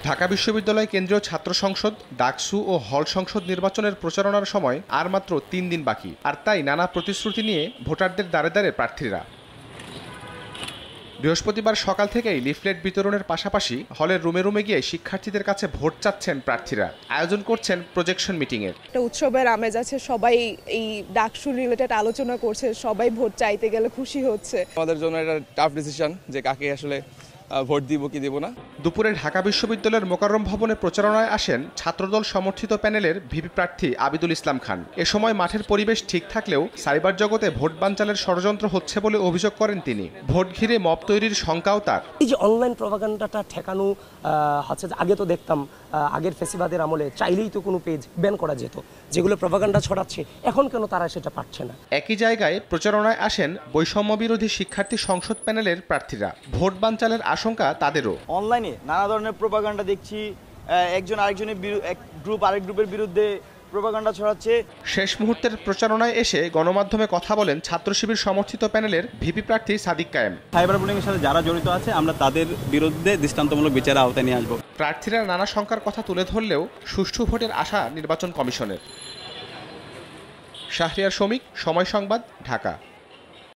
ঢাকা বিশ্ববিদ্যালয় কেন্দ্রীয় ছাত্র সংসদ, ডাকসু ও হল সংসদ নির্বাচনের প্রচারণার সময় আর মাত্র ৩ দিন বাকি, আর তাই নানা প্রতিশ্রুতি নিয়ে ভোটারদের দ্বারে দ্বারে প্রার্থীরা। বৃহস্পতিবার সকাল থেকেই লিফলেট বিতরণের পাশাপাশি হলের রুমে রুমে গিয়ে শিক্ষার্থীদের কাছে ভোট চাচ্ছেন প্রার্থীরা। আয়োজন করছেন প্রজেকশন মিটিংয়ের। একটা উৎসবের আমেজ আছে, সবাই এই ডাকসু রিলেটেড আলোচনা করছে, সবাই ভোট চাইতে গেলে খুশি হচ্ছে। আমাদের জন্য এটা টাফ ডিসিশন যে কাকে আসলে ভোট দিব কি দিব না। দুপুরে ঢাকা বিশ্ববিদ্যালয়ের মোকাররম ভবনে প্রচারণায় আসেন ছাত্রদল সমর্থিত প্যানেলের ভিপি প্রার্থী আবিদুল ইসলাম খান। এ সময় মাঠের পরিবেশ ঠিক থাকলেও সাইবার জগতে ভোট বানচালের ষড়যন্ত্র হচ্ছে বলে অভিযোগ করেন তিনি। ভোট ঘিরে মব তৈরির শঙ্কাও তার। এই যে অনলাইন প্রপাগান্ডাটা ঠেকানো হচ্ছে, আগে তো দেখতাম আগের ফেসিবাদের আমলে চাইলেই তো কোনো পেজ ব্যান করা যেত, যেগুলো প্রপাগান্ডা ছড়াচ্ছে, এখন কেন তারা সেটা পারছে না। একই জায়গায় প্রচারণায় আসেন বৈষম্য বিরোধী শিক্ষার্থী সংসদ প্যানেলের প্রার্থীরা। ভোট বানচালের আশঙ্কা তাদেরও। অনলাইনে নানা ধরনের প্রপাগান্ডা দেখছি, একজন আরেকজনের গ্রুপ আরেক গ্রুপের বিরুদ্ধে প্রপাগান্ডা ছড়াচ্ছে। শেষ মুহূর্তের প্রচারণায় এসে গণমাধ্যমে কথা বলেন ছাত্র শিবির সমর্থিত প্যানেলের ভিপি প্রার্থী সাদিক কায়েম। সাইবার বুলিং এর সাথে যারা জড়িত আছে আমরা তাদের বিরুদ্ধে দৃষ্টান্তমূলক বিচারের আওতায় নিয়ে আসব। প্রার্থীরা নানা শঙ্কার কথা তুলে ধরলেও সুষ্ঠু ভোটের আশা নির্বাচন কমিশনের। শাহরিয়ার শমিক, সময় সংবাদ, ঢাকা।